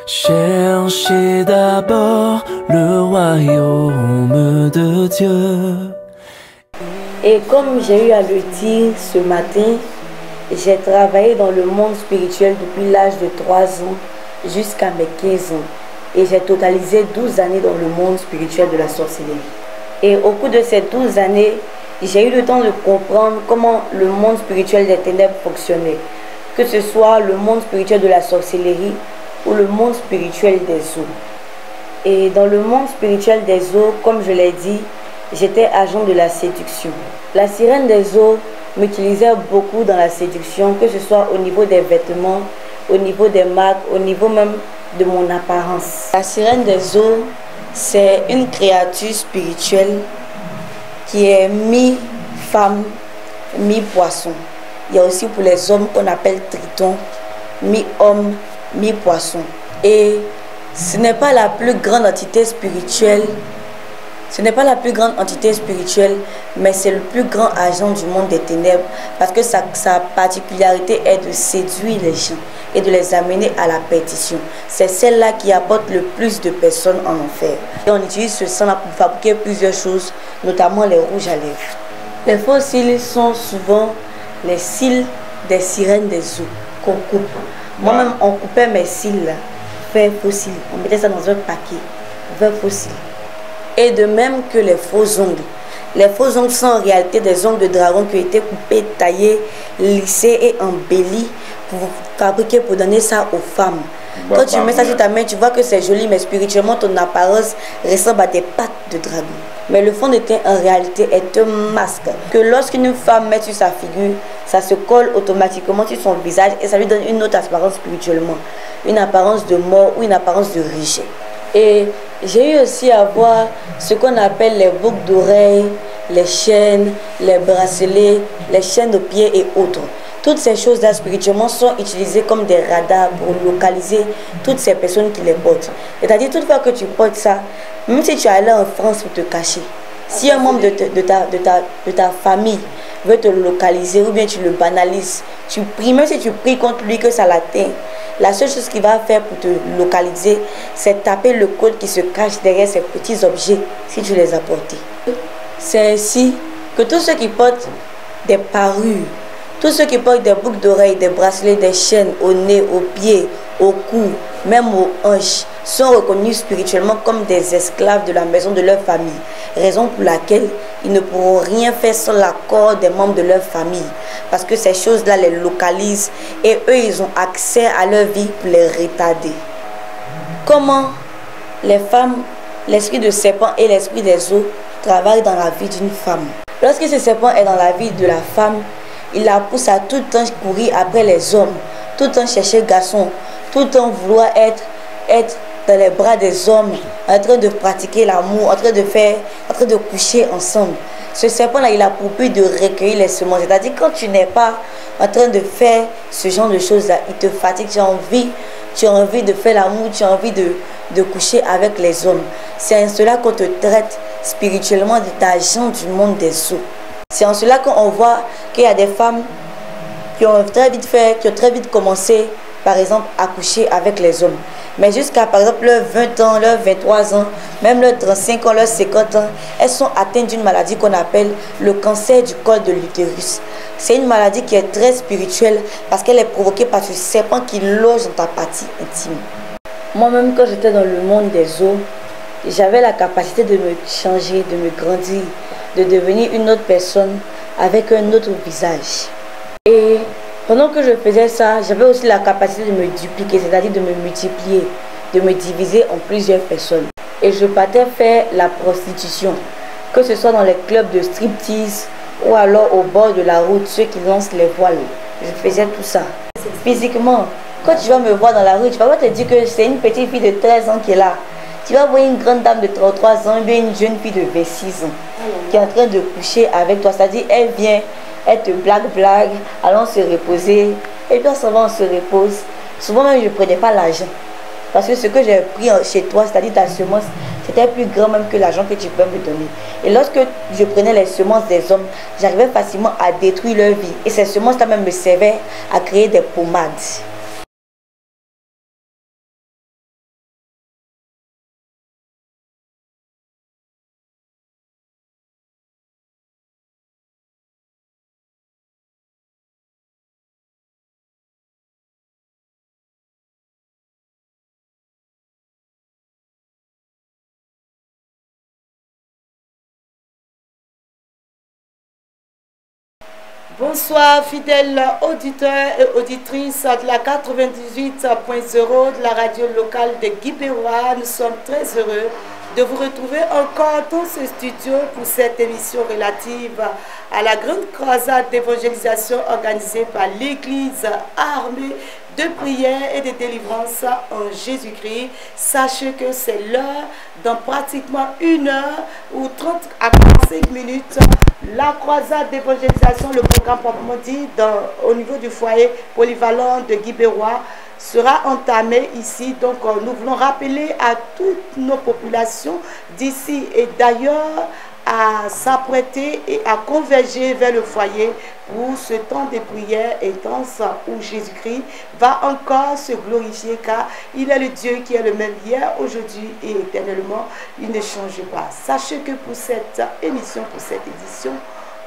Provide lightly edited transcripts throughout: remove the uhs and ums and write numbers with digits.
Cherchez d'abord le royaume de Dieu. Et comme j'ai eu à le dire ce matin, j'ai travaillé dans le monde spirituel depuis l'âge de 3 ans jusqu'à mes 15 ans. Et j'ai totalisé 12 années dans le monde spirituel de la sorcellerie. Et au cours de ces 12 années, j'ai eu le temps de comprendre comment le monde spirituel des ténèbres fonctionnait. Que ce soit le monde spirituel de la sorcellerie ou le monde spirituel des eaux. Et dans le monde spirituel des eaux, comme je l'ai dit, j'étais agent de la séduction. La sirène des eaux m'utilisait beaucoup dans la séduction, que ce soit au niveau des vêtements, au niveau des marques, au niveau même de mon apparence. La sirène des eaux, c'est une créature spirituelle qui est mi-femme, mi-poisson. Il y a aussi pour les hommes qu'on appelle triton, mi-homme, mi-poisson. Et ce n'est pas la plus grande entité spirituelle. Ce n'est pas la plus grande entité spirituelle, mais c'est le plus grand agent du monde des ténèbres parce que sa particularité est de séduire les gens et de les amener à la perdition. C'est celle-là qui apporte le plus de personnes en enfer. Et on utilise ce sang-là pour fabriquer plusieurs choses, notamment les rouges à lèvres. Les faux cils sont souvent les cils des sirènes des eaux qu'on coupe. Moi-même, on coupait mes cils là, vers faux cils. On mettait ça dans un paquet, vers faux cils. Et de même que les faux ongles. Les faux ongles sont en réalité des ongles de dragon qui ont été coupés, taillés, lissés et embellis pour fabriquer, pour donner ça aux femmes. Quand tu mets ça sur ta main, tu vois que c'est joli, mais spirituellement, ton apparence ressemble à des pattes de dragon. Mais le fond de teint, en réalité, est un masque que lorsqu'une femme met sur sa figure, ça se colle automatiquement sur son visage et ça lui donne une autre apparence spirituellement. Une apparence de mort ou une apparence de rejet. Et j'ai eu aussi à voir ce qu'on appelle les boucles d'oreilles, les chaînes, les bracelets, les chaînes de pieds et autres. Toutes ces choses-là, spirituellement, sont utilisées comme des radars pour localiser toutes ces personnes qui les portent. C'est-à-dire, toutefois que tu portes ça, même si tu es allé en France pour te cacher, si un membre de ta famille veut te localiser ou bien tu le banalises, tu pries, même si tu pries contre lui que ça l'atteint, la seule chose qu'il va faire pour te localiser, c'est taper le code qui se cache derrière ces petits objets si tu les as portés. C'est ainsi que tous ceux qui portent des parures, tous ceux qui portent des boucles d'oreilles, des bracelets, des chaînes au nez, aux pieds, au cou, même aux hanches, sont reconnus spirituellement comme des esclaves de la maison de leur famille. Raison pour laquelle ils ne pourront rien faire sans l'accord des membres de leur famille. Parce que ces choses-là les localisent et eux, ils ont accès à leur vie pour les retarder. Comment les femmes, l'esprit de serpent et l'esprit des eaux travaillent dans la vie d'une femme. Lorsque ce serpent est dans la vie de la femme, il la pousse à tout le temps courir après les hommes, tout le temps chercher garçon, tout le temps vouloir être dans les bras des hommes, en train de pratiquer l'amour, en train de coucher ensemble. Ce serpent-là, il a pour but de recueillir les semences. C'est-à-dire, quand tu n'es pas en train de faire ce genre de choses-là, il te fatigue, tu as envie de faire l'amour, tu as envie de coucher avec les hommes. C'est en cela qu'on te traite spirituellement d'agent du monde des eaux. C'est en cela qu'on voit qu'il y a des femmes qui ont très vite commencé, par exemple, à coucher avec les hommes. Mais jusqu'à, par exemple, leurs 20 ans, leurs 23 ans, même leurs 35 ans, leurs 50 ans, elles sont atteintes d'une maladie qu'on appelle le cancer du col de l'utérus. C'est une maladie qui est très spirituelle parce qu'elle est provoquée par ce serpent qui loge dans ta partie intime. Moi-même, quand j'étais dans le monde des eaux, j'avais la capacité de me changer, de me grandir, de devenir une autre personne avec un autre visage. Et pendant que je faisais ça, j'avais aussi la capacité de me dupliquer, c'est-à-dire de me multiplier, de me diviser en plusieurs personnes. Et je partais faire la prostitution, que ce soit dans les clubs de striptease ou alors au bord de la route, ceux qui lancent les voiles. Je faisais tout ça. Physiquement, quand tu vas me voir dans la rue, tu vas pas te dire que c'est une petite fille de 13 ans qui est là. Tu vas voir une grande dame de 33 ans et bien une jeune fille de 26 ans qui est en train de coucher avec toi. C'est-à-dire, elle vient, elle te blague, allons se reposer. Et puis on s'en va, on se repose. Souvent même, je ne prenais pas l'argent. Parce que ce que j'ai pris chez toi, c'est-à-dire ta semence, c'était plus grand même que l'argent que tu peux me donner. Et lorsque je prenais les semences des hommes, j'arrivais facilement à détruire leur vie. Et ces semences-là même me servaient à créer des pommades. Bonsoir fidèles auditeurs et auditrices de la 98.0 de la radio locale de Guibérois. Nous sommes très heureux de vous retrouver encore dans ce studio pour cette émission relative à la grande croisade d'évangélisation organisée par l'Église armée de prière et de délivrance en Jésus-Christ. Sachez que c'est l'heure, dans pratiquement 1 heure ou 30 à 45 minutes, la croisade d'évangélisation, le programme proprement dit, au niveau du foyer polyvalent de Guibérois, sera entamé ici. Donc nous voulons rappeler à toutes nos populations d'ici et d'ailleurs à s'apprêter et à converger vers le foyer pour ce temps de prière intense où Jésus-Christ va encore se glorifier, car il est le Dieu qui est le même hier, aujourd'hui et éternellement. Il ne change pas. Sachez que pour cette émission, pour cette édition,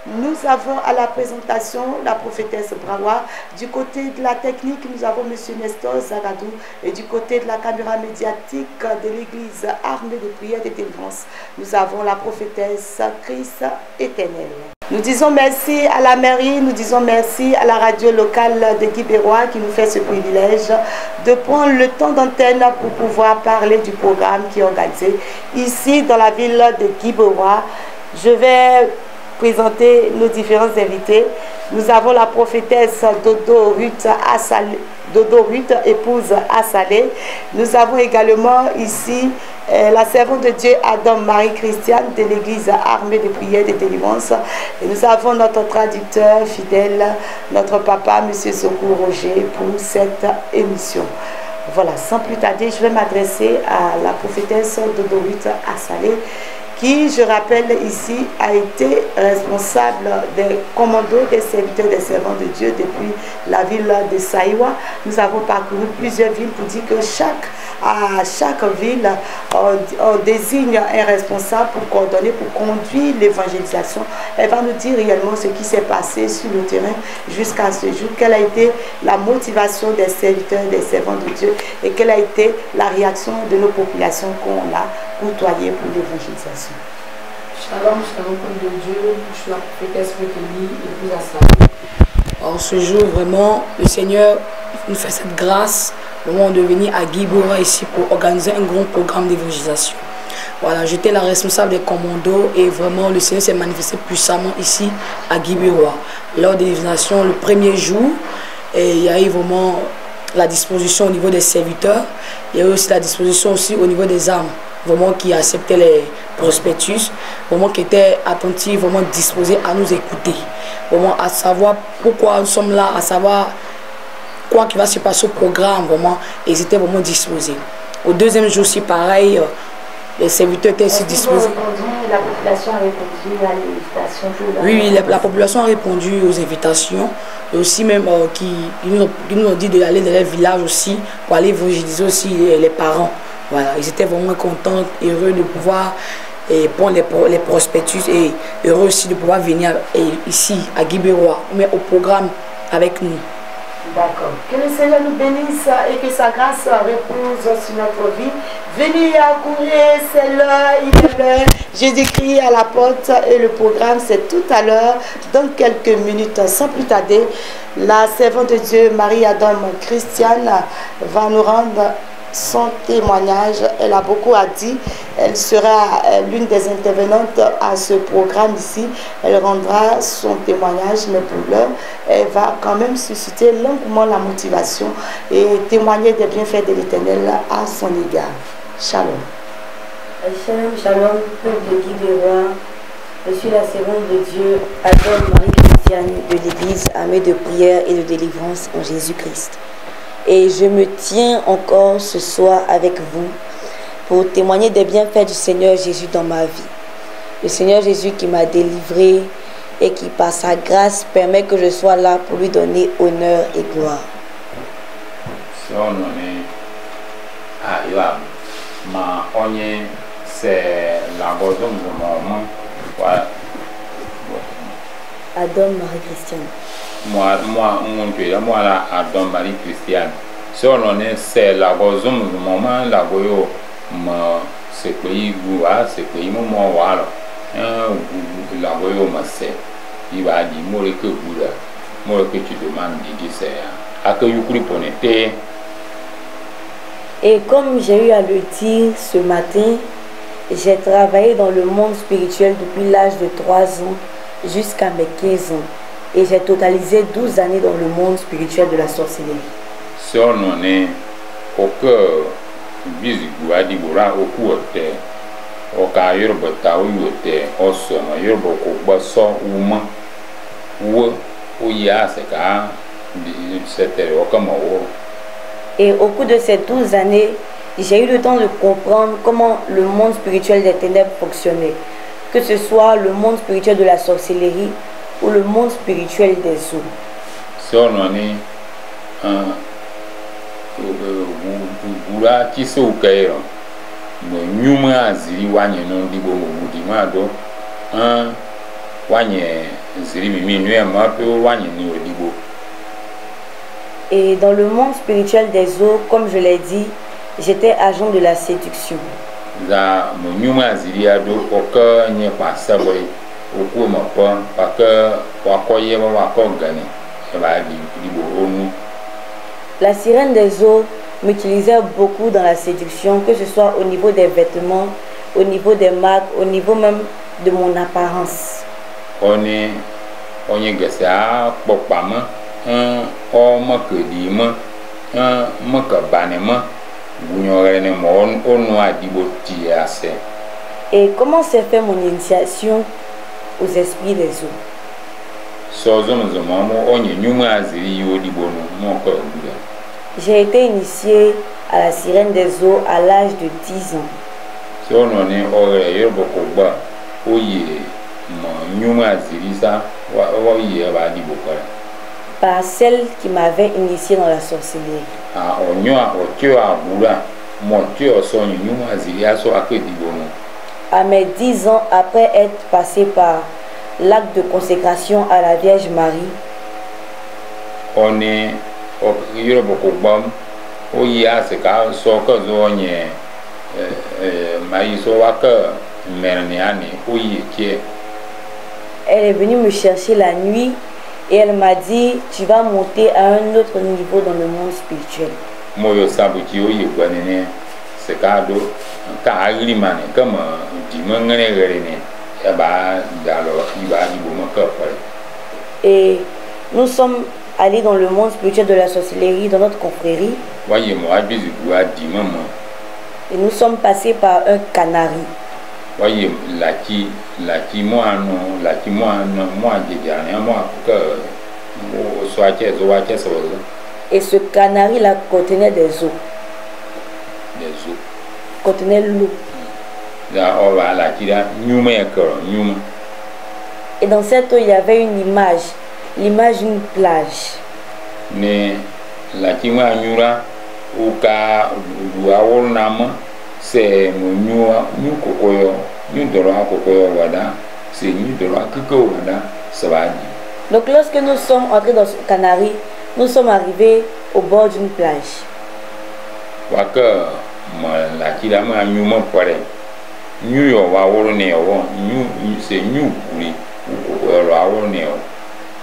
nous avons à la présentation la prophétesse Brawa. Du côté de la technique, nous avons M. Nestor Zagadou. Et du côté de la caméra médiatique de l'église armée de prière et de délivrance, nous avons la prophétesse Christ éternel. Nous disons merci à la mairie, nous disons merci à la radio locale de Guibérois qui nous fait ce privilège de prendre le temps d'antenne pour pouvoir parler du programme qui est organisé ici dans la ville de Guibérois. Je vais présenter nos différents invités. Nous avons la prophétesse Dodo Ruth Assalé, Dodo Ruth, épouse Assalé. Nous avons également ici la servante de Dieu Adam Marie-Christiane de l'église armée de prière et de délivrance. Et nous avons notre traducteur fidèle, notre papa, M. Sokou Roger, pour cette émission. Voilà, sans plus tarder, je vais m'adresser à la prophétesse Dodo Ruth Assalé, qui, je rappelle ici, a été responsable des commandos, des serviteurs, des servants de Dieu depuis la ville de Saïwa. Nous avons parcouru plusieurs villes pour dire que à chaque ville, on désigne un responsable pour coordonner, pour conduire l'évangélisation. Elle va nous dire réellement ce qui s'est passé sur le terrain jusqu'à ce jour, quelle a été la motivation des serviteurs, des servants de Dieu et quelle a été la réaction de nos populations qu'on a côtoyées pour l'évangélisation. Shalom, shalom, peuple de Dieu, je suis la prophétesse Réthélie, épouse Assalé. En ce jour, vraiment, le Seigneur nous fait cette grâce, le moment de venir à Guibérois ici pour organiser un grand programme d'évangélisation. Voilà, j'étais la responsable des commandos et vraiment le Seigneur s'est manifesté puissamment ici à Guibérois. Lors de l'évangélisation, le premier jour, il y a eu vraiment la disposition au niveau des serviteurs, il y a eu aussi la disposition aussi au niveau des âmes, vraiment qui acceptaient les prospectus, vraiment qui étaient attentifs, vraiment disposés à nous écouter, vraiment à savoir pourquoi nous sommes là, à savoir quoi qui va se passer au programme, vraiment, et ils étaient vraiment disposés. Au deuxième jour aussi, pareil, les serviteurs étaient aussi disposés. La population a répondu à l'invitation? Oui, la population a répondu aux invitations, et aussi même ils nous ont dit d'aller dans les villages aussi, pour aller évangéliser aussi les parents. Voilà, ils étaient vraiment contents, heureux de pouvoir prendre les prospectus et heureux aussi de pouvoir venir ici à Guibérois, mais au programme avec nous. D'accord. Que le Seigneur nous bénisse et que sa grâce repose sur notre vie. Venez accourir, c'est l'heure, il est l'heure. Jésus-Christ à la porte et le programme, c'est tout à l'heure, dans quelques minutes. Sans plus tarder, la servante de Dieu, Marie-Adam Christiane, va nous rendre son témoignage. Elle a beaucoup à dire. Elle sera l'une des intervenantes à ce programme ici. Elle rendra son témoignage, mais pour l'heure, elle va quand même susciter longuement la motivation et témoigner des bienfaits de l'Éternel à son égard. Shalom. Shalom, shalom, peuple de Guibérois. Je suis la servante de Dieu, Adam Marie-Christiane de l'église armée de prière et de délivrance en Jésus-Christ. Et je me tiens encore ce soir avec vous pour témoigner des bienfaits du Seigneur Jésus dans ma vie. Le Seigneur Jésus qui m'a délivré et qui par sa grâce permet que je sois là pour lui donner honneur et gloire. Adam Marie-Christiane. Moi, Adam Marie-Christiane. Si on est, c'est la gozum du moment, la goyo, c'est pays goua, c'est pays moment, voilà. La goyo, c'est. il va dire moi que Bouddha, moi que tu demandes de dire c'est à que Yukuri Ponete. Et comme j'ai eu à le dire ce matin, j'ai travaillé dans le monde spirituel depuis l'âge de 3 ans jusqu'à mes 15 ans. Et j'ai totalisé 12 années dans le monde spirituel de la sorcellerie. Si on en est au cœur, Bizigu a dit au courte, au cas Yorbata ou Yote, au son, Yorbo, Basson ou Man, ou ya, c'est qu'à c'était au Kamao. Et au cours de ces 12 années, j'ai eu le temps de comprendre comment le monde spirituel des ténèbres fonctionnait. Que ce soit le monde spirituel de la sorcellerie ou le monde spirituel des eaux. Si on en est un Bura qui se ouvre, nous aziri wanye non dibo mudima do un wanye ziri mimi nu ma pe wanye ni odibo. Et dans le monde spirituel des eaux, comme je l'ai dit, j'étais agent de la séduction. Za mo nyuma ziri ado oka nye pasa boy oku mo pa pa ka wa koye wa ko gani e ba dibo onu. La sirène des eaux m'utilisait beaucoup dans la séduction, que ce soit au niveau des vêtements, au niveau des marques, au niveau même de mon apparence. On est gasa popama o makedima makabanema gunyore mo onu adibo tiase. Et comment s'est fait mon initiation aux esprits des eaux? J'ai été initié à la sirène des eaux à l'âge de 10 ans. Par celle qui m'avait initié dans la sorcellerie. À mes 10 ans, après être passé par l'acte de consécration à la Vierge Marie, on est elle est venue me chercher la nuit et elle m'a dit tu vas monter à un autre niveau dans le monde spirituel. Et nous sommes allés dans le monde spirituel de la sorcellerie, dans notre confrérie. Et nous sommes passés par un canari. Et ce canari-là contenait des eaux. Contenait l'eau. Et dans cette eau, il y avait une image, l'image d'une plage. Donc lorsque nous sommes entrés dans ce canari, nous sommes arrivés au bord d'une plage.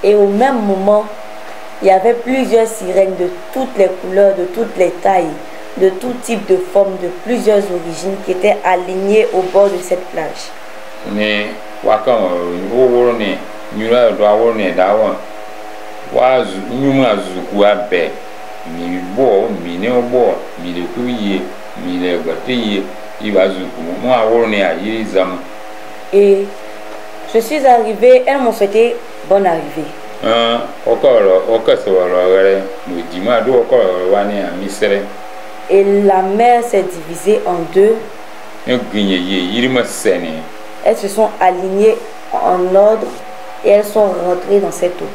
Et au même moment, il y avait plusieurs sirènes de toutes les couleurs, de toutes les tailles, de tout type de formes, de plusieurs origines qui étaient alignées au bord de cette plage. Et je suis arrivé, elles m'ont souhaité bonne arrivée. Et la mer s'est divisée en deux. Elles se sont alignées en ordre et elles sont rentrées dans cette eau.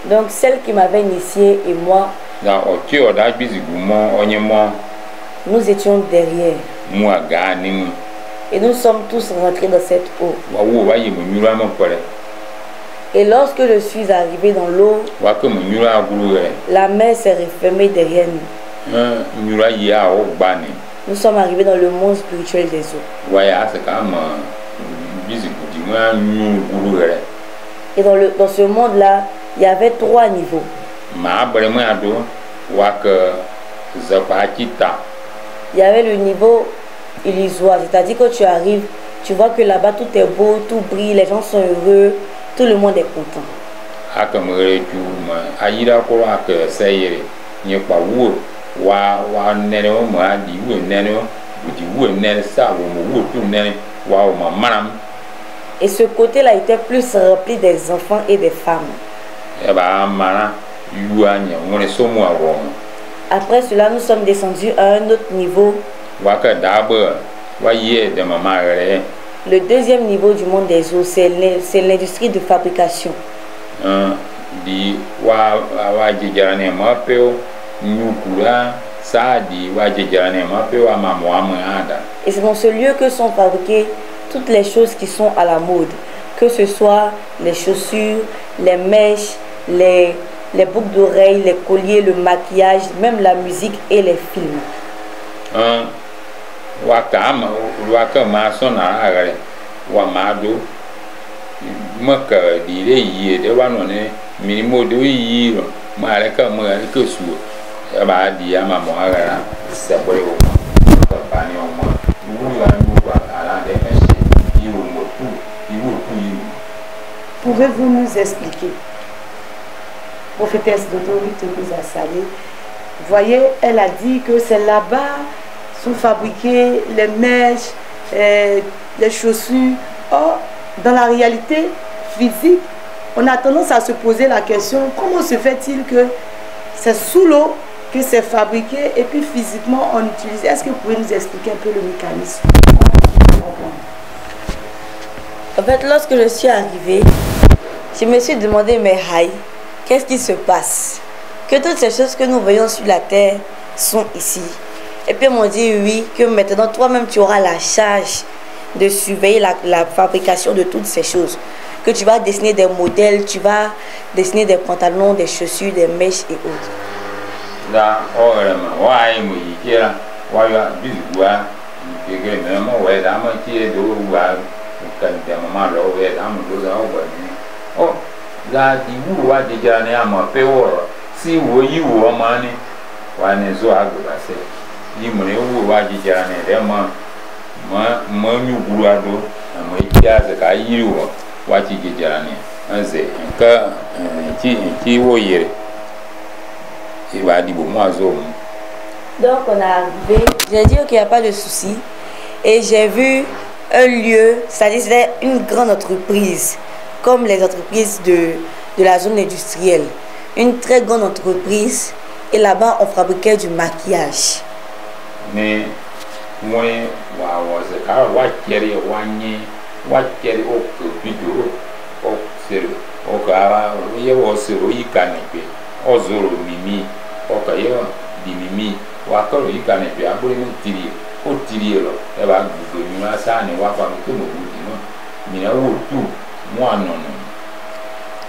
Donc celle qui m'avait initié et moi, nous étions derrière. Et nous sommes tous rentrés dans cette eau. Et lorsque je suis arrivé dans l'eau, la mer s'est refermée derrière nous. nous sommes arrivés dans le monde spirituel des eaux. Et dans ce monde-là, il y avait 3 niveaux. Il y avait le niveau illusoire, c'est-à-dire que tu arrives, tu vois que là-bas tout est beau, tout brille, les gens sont heureux, tout le monde est content. Et ce côté-là était plus rempli des enfants et des femmes. Après cela, nous sommes descendus à un autre niveau. Le deuxième niveau du monde des eaux, c'est l'industrie de fabrication. Et c'est dans ce lieu que sont fabriquées toutes les choses qui sont à la mode, que ce soit les chaussures, les mèches, les boucles d'oreilles, les colliers, le maquillage, même la musique et les films. Pouvez-vous nous expliquer? Prophétesse d'autorité nous a salé. Vous voyez, elle a dit que c'est là-bas sont fabriquées les mèches, les chaussures. Or, dans la réalité physique, on a tendance à se poser la question, comment se fait-il que c'est sous l'eau que c'est fabriqué et puis physiquement on utilise? Est-ce que vous pouvez nous expliquer un peu le mécanisme? En fait, lorsque je suis arrivée, je me suis demandé, mais Haï, qu'est-ce qui se passe? Que toutes ces choses que nous voyons sur la terre sont ici. Et puis ils m'ont dit oui, que maintenant toi-même tu auras la charge de surveiller la fabrication de toutes ces choses. Que tu vas dessiner des modèles, tu vas dessiner des pantalons, des chaussures, des mèches et autres. Donc on est arrivé, j'ai dit ok, il n'y a pas de souci. Et j'ai vu un lieu, c'est-à-dire c'était une grande entreprise, comme les entreprises de la zone industrielle. Une très grande entreprise. Et là-bas, on fabriquait du maquillage.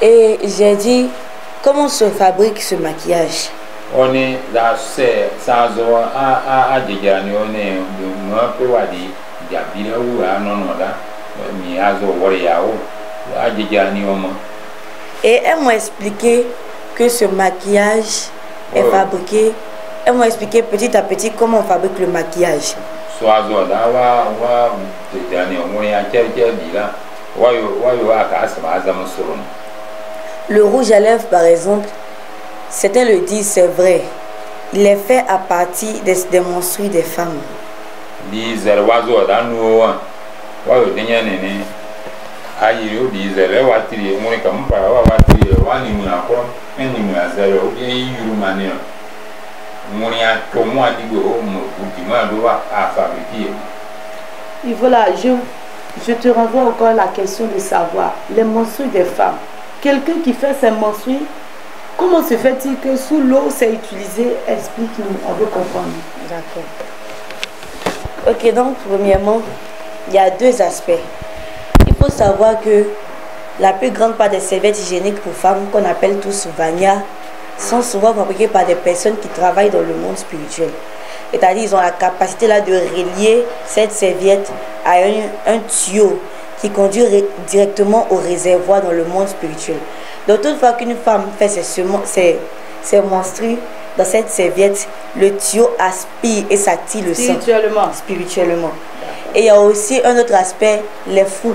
Et j'ai dit, comment se fabrique ce maquillage? On est là, c'est ça, à Djigani, on est un peu à dire, Diabina ou à Nonoda, Miazo, Wariao, à Djigani. Et elles m'ont expliqué que ce maquillage est fabriqué. Elles m'ont expliqué petit à petit comment on fabrique le maquillage. Le rouge à lèvres, par exemple, certains le disent, c'est vrai. Il est fait à partir des menstrues des femmes. Et voilà, je te renvoie encore la question de savoir, les menstrues des femmes. Quelqu'un qui fait ses menstrues, comment se fait-il que sous l'eau c'est utilisé? Explique-nous, on veut comprendre. D'accord. Ok, donc premièrement, il y a 2 aspects. Il faut savoir que la plus grande part des serviettes hygiéniques pour femmes, qu'on appelle tous Vania, sont souvent fabriquées par des personnes qui travaillent dans le monde spirituel. C'est-à-dire ils ont la capacité là de relier cette serviette à un tuyau qui conduit directement au réservoir dans le monde spirituel. Donc toutefois qu'une femme fait ses menstrues dans cette serviette, le tuyau aspire et s'attire le sang. Spirituellement. Et il y a aussi un autre aspect, les fous.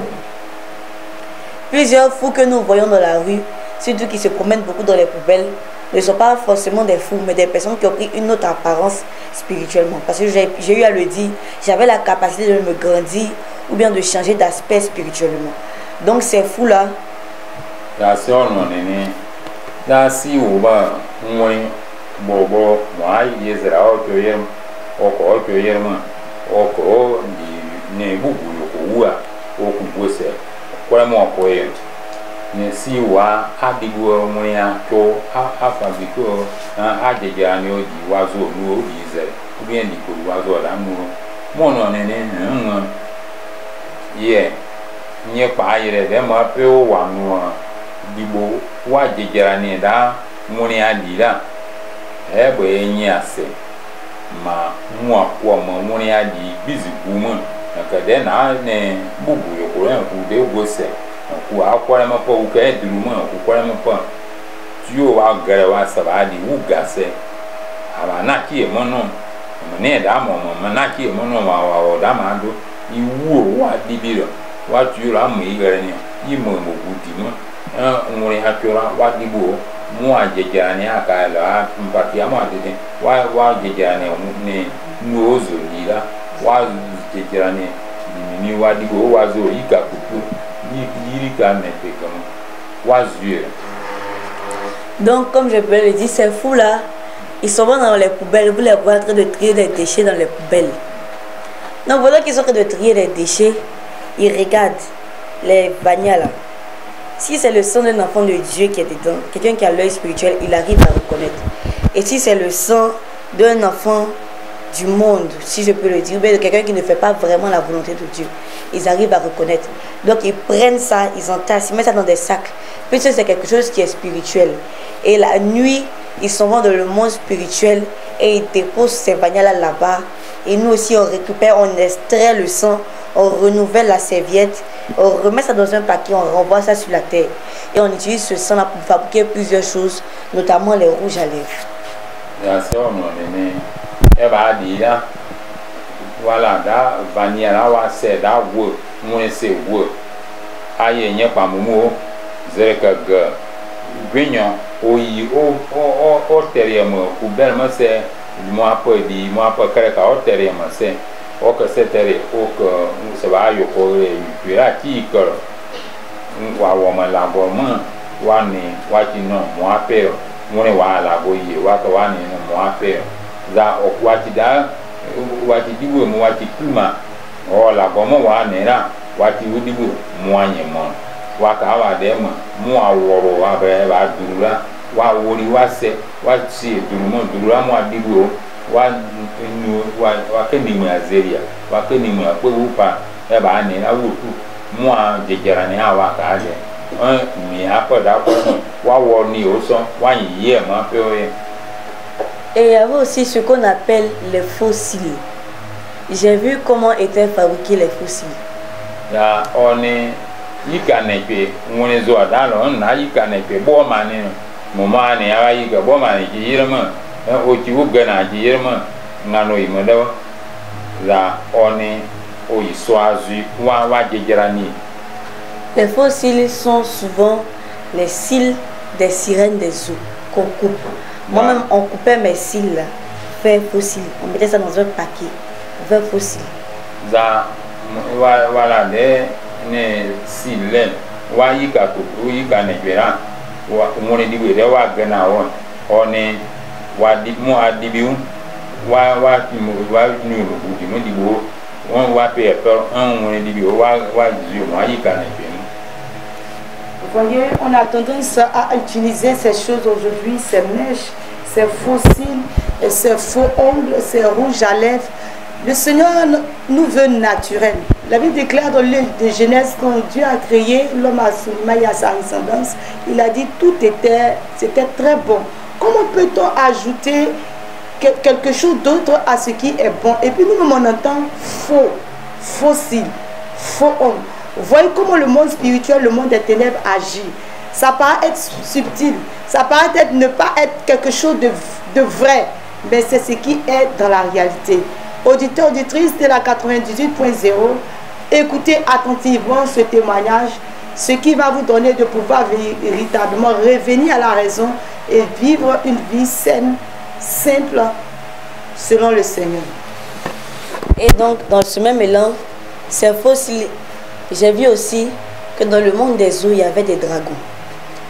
Plusieurs fous que nous voyons dans la rue, surtout qui se promènent beaucoup dans les poubelles, ne sont pas forcément des fous, mais des personnes qui ont pris une autre apparence spirituellement. Parce que j'ai eu à le dire, j'avais la capacité de me grandir ou bien de changer d'aspect spirituellement. Donc ces fous-là, si wa adigo moya to afabiko ajeja ni odi wazo nu odi ze bien di ko wazo la mu mono ne ye nye pa yire de ma pe o wa nu dibo wa jeja ni da moni adira e bo enyi ase ma mu akwa ma moni adi bizigu mu ka de na ne bubu yo ko en ku de go se ku akwara ma po ka eduru ma ku kwara ma po tuyo wa gare wa sabadi wu gase aba na ki e mono ne da mo na ki e mono wa da ma do iwu wa dibiro wa tuyo la mu igare ni yi mo gudi mo nwure ha kyora wa dibo mu ajeja ni aka la mpati ama de wa jeja ni nu ozo dira wa jeja ni wa dibo wa zo yika kuku. Donc, comme je peux le dire, ces fous-là, ils sont dans les poubelles. Vous les voyez en train de trier des déchets dans les poubelles. Donc, voilà qu'ils sont en train de trier des déchets, ils regardent les bagnoles. Si c'est le sang d'un enfant de Dieu qui est dedans, quelqu'un qui a l'œil spirituel, il arrive à reconnaître. Et si c'est le sang d'un enfant du monde, si je peux le dire, ou bien de quelqu'un qui ne fait pas vraiment la volonté de Dieu, ils arrivent à reconnaître. Donc ils prennent ça, ils entassent, ils mettent ça dans des sacs, puisque c'est quelque chose qui est spirituel. Et la nuit, ils s'en vont dans le monde spirituel et ils déposent ces bagnoles là-bas. Et nous aussi, on récupère, on extrait le sang, on renouvelle la serviette, on remet ça dans un paquet, on renvoie ça sur la terre. Et on utilise ce sang-là pour fabriquer plusieurs choses, notamment les rouges à lèvres. Voilà, da vanilla wa se da wo mo se wo aye nye pa mumu zereka ga gwenyo oyi o teriamo ku belma se mo apo kare ka o teriamo se o ka se tere o ka se ba yo ko re pira ki ko wa wo ma la bo mo wa ni wa ti no mo apero mo ne wa la bo yi wa ka wa ni no mo apero za o wa ti da wati dibu mo wati kuma o la bomo wa nera wati udibu mo anyemo wa ka wa de mo aworo wa be ba durura wa wori wa se wa si durumo durura mo adibu wa nu wa ke ni mo azeria wa ke ni mo apo upa e ba ni na wutu mo a jejera ni awa ka je mi apo da ko wa wo ni o so wa yi e ma pe o ye. Et il y avait aussi ce qu'on appelle les fossiles. J'ai vu comment étaient fabriqués les fossiles. Ya oni yikanepe ngone zo adalo na yikanepe bo mane mo mane ara yiga bo mane yirma o ti u gana yirma ngano imodo la oni o iswazu wa jejerani. Les fossiles sont souvent les cils des sirènes des eaux qu'on coupe. Moi-même, on coupait mes cils là, vers fossiles. On mettait ça dans un paquet, vers fossiles. Voilà, les cils, wa yika kuku, yika nebera, on est dit, wa gana on est, wa dit, moi, adibiou, wa nu, on va payer peur, on est dit, wa yika nebera. Vous voyez, on a tendance à utiliser ces choses aujourd'hui, ces mèches, ces fossiles, ces faux ongles, ces rouges à lèvres. Le Seigneur nous veut naturel. La Bible déclare dans le livre de Genèse, quand Dieu a créé l'homme à son image et à sa ressemblance, il a dit tout c'était très bon. Comment peut-on ajouter quelque chose d'autre à ce qui est bon. Et puis nous, on entend faux, fossile, faux homme. Vous voyez comment le monde spirituel, le monde des ténèbres agit. Ça paraît être subtil, ça paraît être, ne pas être quelque chose de vrai, mais c'est ce qui est dans la réalité. Auditeurs, auditrices de la 98.0, écoutez attentivement ce témoignage, ce qui va vous donner de pouvoir véritablement revenir à la raison et vivre une vie saine, simple, selon le Seigneur. Et donc, dans ce même élan, c'est fossile. J'ai vu aussi que dans le monde des eaux, il y avait des dragons.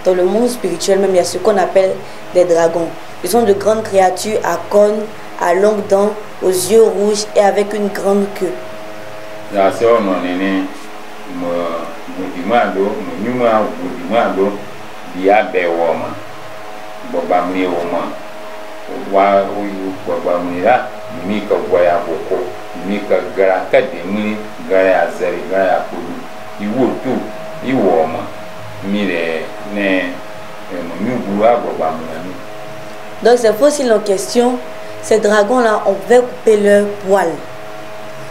Dans le monde spirituel même, il y a ce qu'on appelle des dragons. Ils sont de grandes créatures à cornes, à longues dents, aux yeux rouges et avec une grande queue. Donc c'est fossile en question. Ces dragons-là, on va couper leurs poils.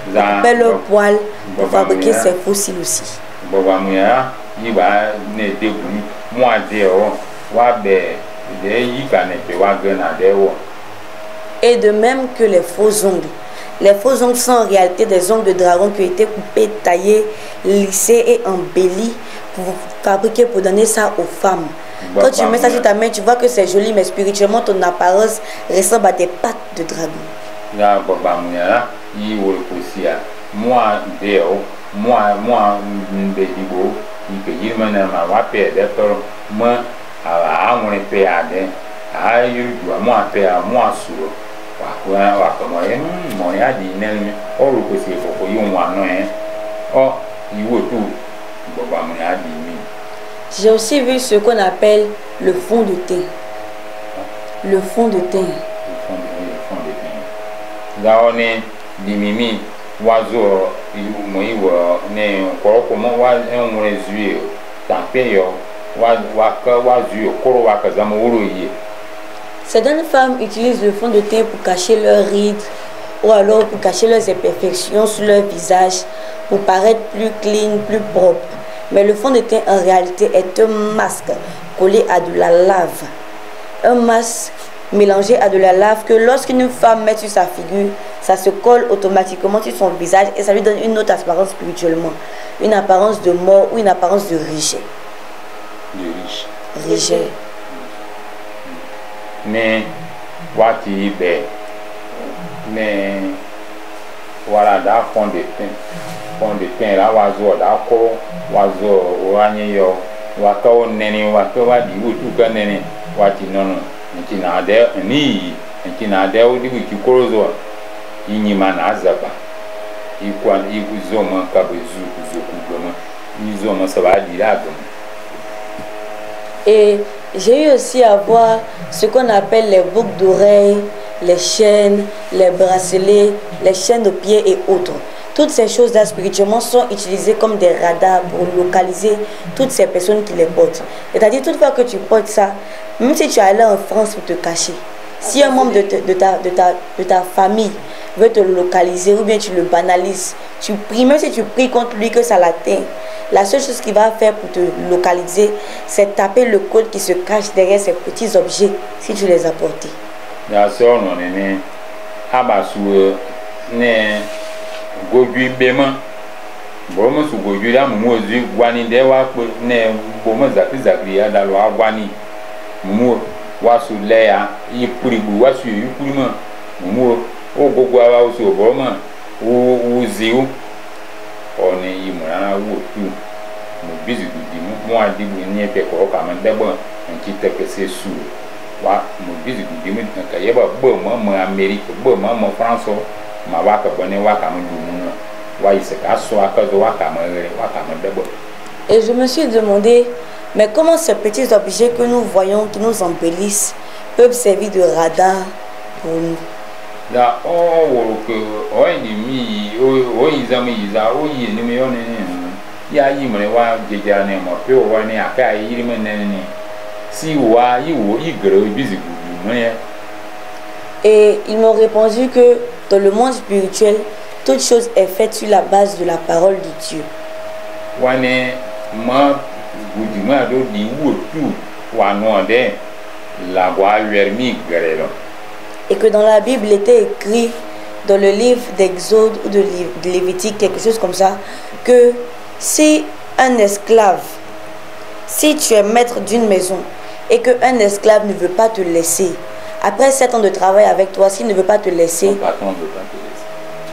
Couper leurs poils pour fabriquer ces fossiles aussi. Et de même que les faux ongles. Les faux ongles sont en réalité des ongles de dragon qui ont été coupés, taillés, lissés et embellis pour fabriquer, pour donner ça aux femmes. Quand tu mets ça sur ta main, tu vois que c'est joli, mais spirituellement, ton apparence ressemble à des pattes de dragon. J'ai aussi vu ce qu'on appelle le fond de teint. Le fond de teint. Certaines femmes utilisent le fond de teint pour cacher leurs rides ou alors pour cacher leurs imperfections sur leur visage pour paraître plus clean, plus propre. Mais le fond de teint en réalité est un masque collé à de la lave. Un masque mélangé à de la lave que lorsqu'une femme met sur sa figure, ça se colle automatiquement sur son visage et ça lui donne une autre apparence spirituellement. Une apparence de mort ou une apparence de rejet. Rejet. Mais voilà, dans fond de teint. Fond de teint là, oiseau d'accord, oiseau orange yo, wakao nene, wakao di utu ka nene, wati nono, ntinade ni, ntinade odi ku korozo, inyima na azaba. Ikwan ikuzoma kabezu kuzokugoma, izoma sabadi lagom. Et j'ai eu aussi à voir ce qu'on appelle les boucles d'oreilles, les chaînes, les bracelets, les chaînes de pieds et autres. Toutes ces choses-là, spirituellement, sont utilisées comme des radars pour localiser toutes ces personnes qui les portent. C'est-à-dire, toutefois que tu portes ça, même si tu es allé en France pour te cacher, si un membre de ta famille veut te localiser ou bien tu le banalises, tu pries, même si tu pries contre lui que ça l'atteint, la seule chose qu'il va faire pour te localiser, c'est taper le code qui se cache derrière ces petits objets si tu les as portés. Goju bema bomo su goju ya mumu ozi gwani de wa ne bomo zakri ya dalu agwani mumu wa su le ya ipuribu wa su ipurima mumu o gogo awa o su bomo o ziu oni imura wo tu mo bizi gudi mo adibu ni epe ko ka ma debo nki tekese su wa mo bizi gudi mo ka yeba bo mo America bo mo France ma waka bone waka mo dumu wa iseka so aka zo waka mo re waka mo debo. Et je me suis demandé, mais comment ces petits objets que nous voyons, qui nous embellissent, peuvent servir de radar pour nous? Da o wo ko o ni mi o izami iza o yi ni mi o ni ya yi mo wa jeja ne mo pe o wa ni aka yi ri mo ne ni si wa yi wo igro bizi gudu mo ye Et ils m'ont répondu que dans le monde spirituel, toute chose est faite sur la base de la parole de Dieu. Et que dans la Bible, il était écrit, dans le livre d'Exode ou de Lévitique, quelque chose comme ça, que si un esclave, si tu es maître d'une maison et qu'un esclave ne veut pas te laisser, après 7 ans de travail avec toi, s'il ne veut pas te laisser, ton patron ne veut pas te laisser.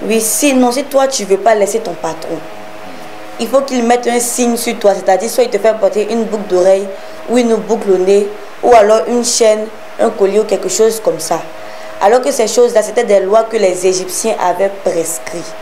Oui, si toi tu ne veux pas laisser ton patron, il faut qu'il mette un signe sur toi, c'est-à-dire soit il te fait porter une boucle d'oreille ou une boucle au nez, ou alors une chaîne, un collier ou quelque chose comme ça. Alors que ces choses-là, c'était des lois que les Égyptiens avaient prescrites.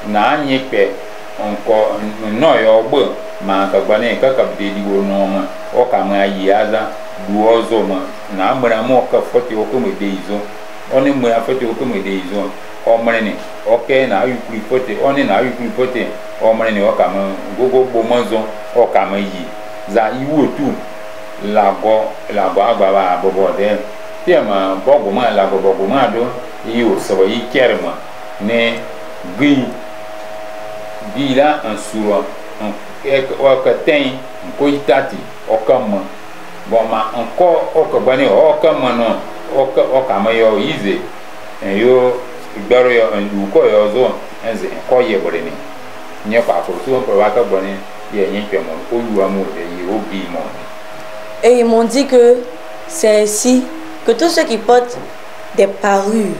Na nye pe onko no yo gbe ma ka gbane ka ka de di wo no ma o ka ma yi aza du ozo ma na mra mo ka foti o ko me de izo oni mo ya foti o ko me de izo o mre ni o ke na yu ku foti oni na yu ku foti o mre ni o ka ma gogo bo mo zo o ka ma yi za iwo tu la go agba ba bobo de ti ma bogo ma la bogo ma do yi o so yi kerma ne gui bila un sourd o ka ten ko itati o kam bon ma encore o ka bani o kam no o ka ma yo ize en yo gbaro yo en du ko yo zo enze ko ye bore ni nye pa ko so ko wa ka boni ye nyi pe mo o yu amu de ye o bi mo. Et ils m'ont dit que c'est ainsi que tous ceux qui portent des parures,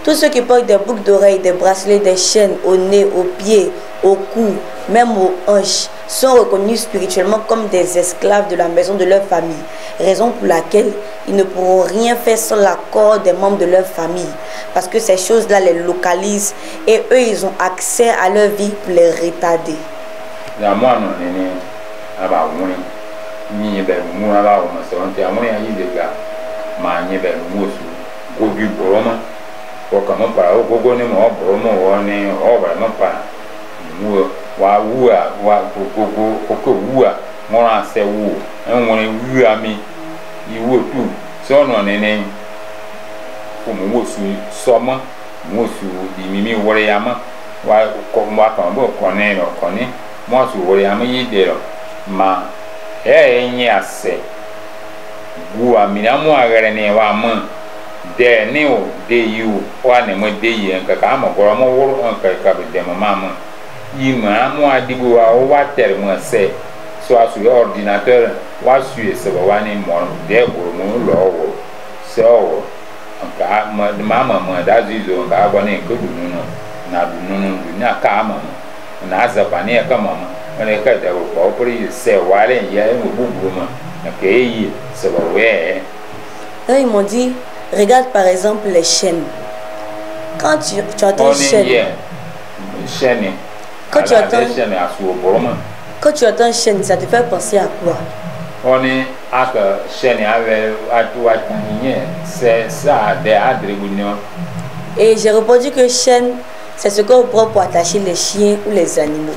tous ceux qui portent des boucles d'oreilles, des bracelets, des chaînes au nez, aux pieds, au cou, même aux hanches, sont reconnus spirituellement comme des esclaves de la maison de leur famille. Raison pour laquelle ils ne pourront rien faire sans l'accord des membres de leur famille. Parce que ces choses-là les localisent et eux, ils ont accès à leur vie pour les retarder. Ko kama para o gogo ni mo bro mo woni o ba no pa mu wa wua wa gogo ko wua mo na se wu en woni wua mi iwo tu so no nene ko mo wo su so mo su di mi wore ya ma wa ko mo ka mo ko ne no ko ni mo su wore ya ma yi de ro ma enyi ase wua mi na mo agere ni wa mo de ni o de you wa ne mo de yi en ka mo goro mo woro en ka be de mo mama yi ma mo adigo wa o wa ter mo se so asu ordinateur wa su e se wa ni mo de goro mo lo wo se o ka mama mo da zizo ka ba ne ko du no na du no na ka mama na za pa ne ka mama ne ka da ko pri se wa le ya mo bubu ma na ke yi se wa we. Ils m'ont dit, regarde par exemple les chaînes. Quand tu entends chaîne, quand tu entends chaîne, ça te fait penser à quoi? Et j'ai répondu que chaîne, c'est ce qu'on prend pour attacher les chiens ou les animaux.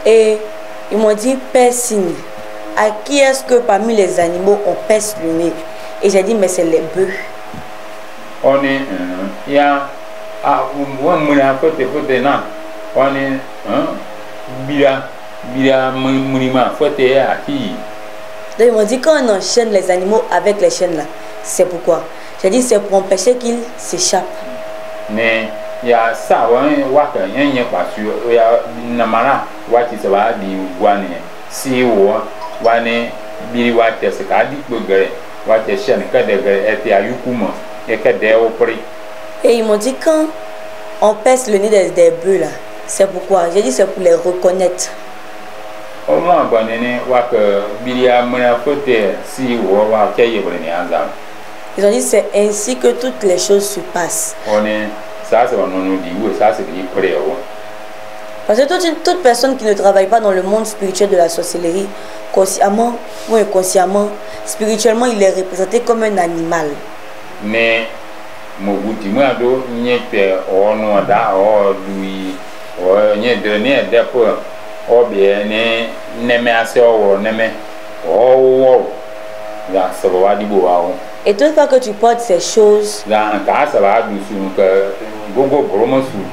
Et ils m'ont dit piercing. À qui est-ce que parmi les animaux on pèse le nez? Et j'ai dit mais c'est les bœufs. Donc ils m'ont dit quand on enchaîne les animaux avec les chaînes là, c'est pourquoi? J'ai dit c'est pour empêcher qu'ils s'échappent. Ya sa waka yenye kwasu ya namara wati se wa di gwane si wo wane biri wate se ka di gbogere wate shen ka de ete ayukuma e ka de opri. Et ils m'ont dit quand on pèse le nez des bœufs là, c'est pourquoi? J'ai dit c'est pour les reconnaître. au moins bonne année wa que bilia mena côté si wa kay yebre ni azam. Ils ont dit c'est ainsi que toutes les choses se passent. On est ça c'est on nous dit oui ça c'est qui prêt. Parce que toute personne qui ne travaille pas dans le monde spirituel de la sorcellerie, consciemment ou inconsciemment, spirituellement, il est représenté comme un animal. Mais mon goût moi do nyepé ono da o lui o nye dernier depo o bien ne me ase o ne me o la ça va di bo wa. Et toute fois que tu portes ces choses, là en ça va du sou que gogo promo sou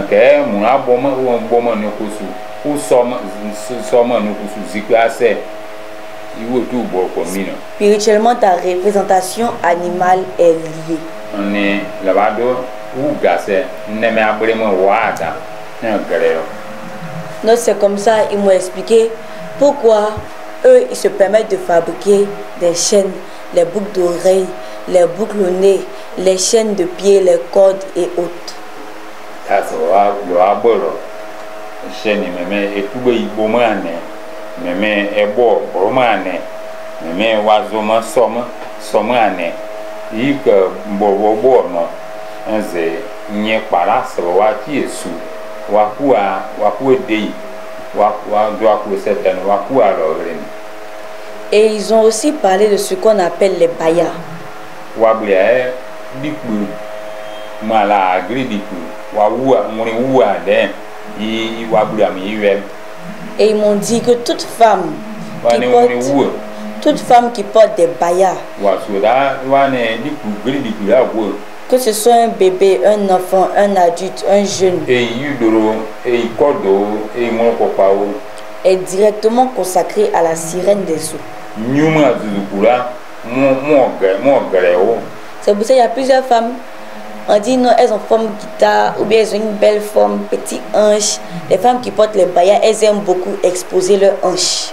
que mon aboma ou boma no kusu ou soma no kusu ziklase il tout bon commune. Spirituellement ta représentation animale est liée. On est là-bas ou gassé ne me abremo wada un grero. Non, c'est comme ça ils m'ont expliqué pourquoi eux ils se permettent de fabriquer des chaînes, les boucles d'oreilles, les boucles au nez, les chaînes de pieds, les cordes et autres. Ça va le aboro. Chaîne mais et tout be bomane. Mais et bo bomane. Mais wazoma somane. Il que bobo no. Enze nye para ça va qui est waku dei wa doit ku certaine waku alors. Et ils ont aussi parlé de ce qu'on appelle les bayas. Wablia diku mala agridiku wawa moni wa den yi wablia mi yem. Et ils m'ont dit que toute femme qui porte des bayas, que ce soit un bébé, un enfant, un adulte, un jeune, est directement consacré à la sirène des eaux. C'est pour ça qu'il y a plusieurs femmes. On dit non, elles ont forme guitare ou bien elles ont une belle forme, petit hanche. Les femmes qui portent les bayas, elles aiment beaucoup exposer leurs hanches.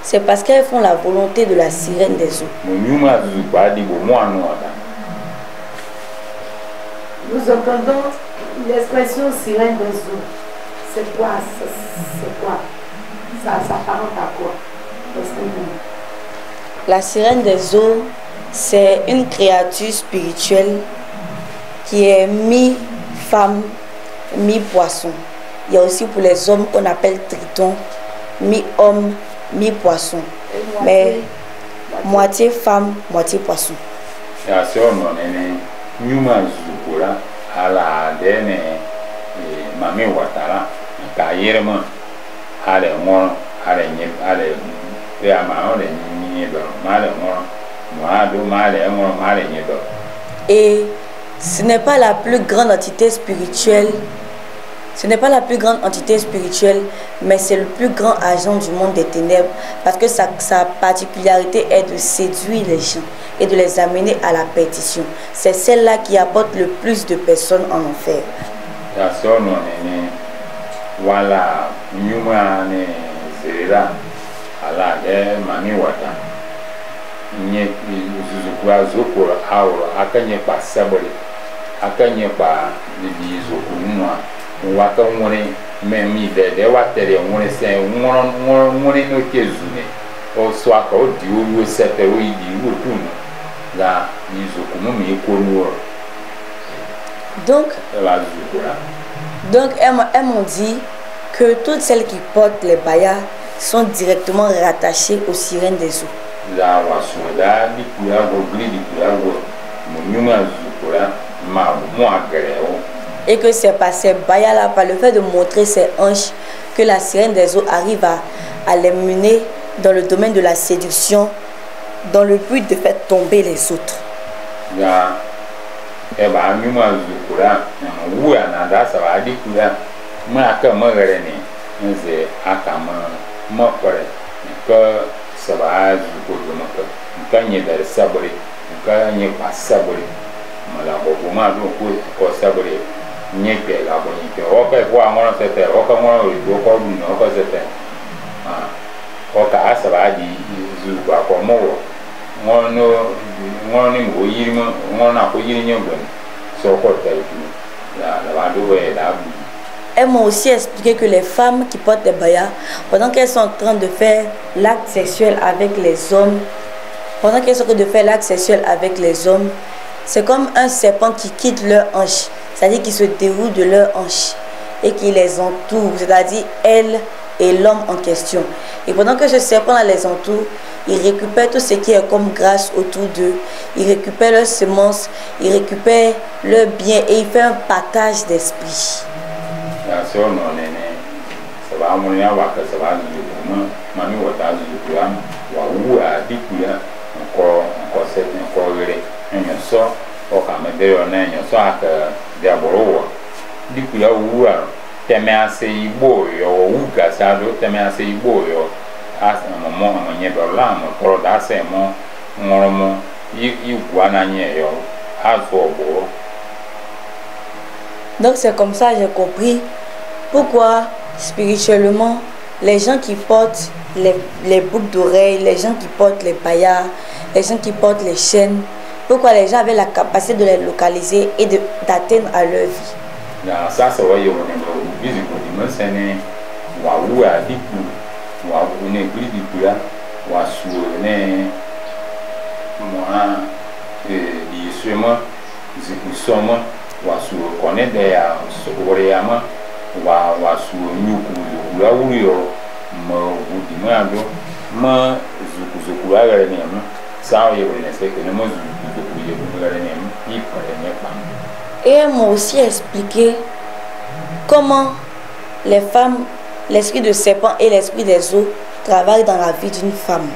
C'est parce qu'elles font la volonté de la sirène des eaux. Nous entendons l'expression sirène des eaux. C'est quoi? C'est quoi? Ça s'apparente à quoi? La sirène des eaux, c'est une créature spirituelle qui est mi-femme, mi-poisson. Il y a aussi pour les hommes qu'on appelle triton, mi-homme, mi-poisson. Mais moitié femme, moitié poisson. Mami watara ka yerema ale ngoro ale nyem ale ya ma ole nyido male ngoro moado male ngoro male nyido. Et ce n'est pas la plus grande entité spirituelle. Ce n'est pas la plus grande entité spirituelle, mais c'est le plus grand agent du monde des ténèbres parce que sa particularité est de séduire les gens et de les amener à la perdition. C'est celle-là qui apporte le plus de personnes en enfer. Voilà, nyuma ne zera ala mami wata nye zuzukwa zoko auro akanye pa sabole akanye pa di zoku nwa waka nwore memi de watere nwore se nwore no kezune o so aka o di owo sete o idi wo tun la zoku mo mi ko nuo. Donc, elles m'ont dit que toutes celles qui portent les bayas sont directement rattachées aux sirènes des eaux. Et que c'est par ces bayas-là, par le fait de montrer ses hanches, que la sirène des eaux arrive à les mener dans le domaine de la séduction, dans le but de faire tomber les autres. Eba nyuma zukura wu anada sawa dikura ma ka magarene nze akama mokore ka sawa zukuru maka kanye dar sabri kanye pa sabri mala bo ma do ko sabri nye pe la bo nye pe o ka kwa ngona sete o ka ngona do ko du no ko sete o ka sawa di zukura ko mo Elles m'ont aussi expliqué que les femmes qui portent des bayas, pendant qu'elles sont en train de faire l'acte sexuel avec les hommes, c'est comme un serpent qui quitte leur hanche, c'est-à-dire qui se déroule de leur hanche et qui les entoure, c'est-à-dire elles et l'homme en question. Et pendant que ce serpent les entoure, il récupère tout ce qui est comme grâce autour d'eux, il récupère leurs semences, il récupère leurs biens et il fait un partage d'esprit. Donc c'est comme ça que j'ai compris pourquoi spirituellement les gens qui portent les boucles d'oreilles, les gens qui portent les bayas, les gens qui portent les chaînes, pourquoi les gens avaient la capacité de les localiser et d'atteindre à leur vie. Et elles m'ont aussi expliqué comment les femmes, l'esprit de serpent et l'esprit des eaux travaillent dans la vie d'une femme.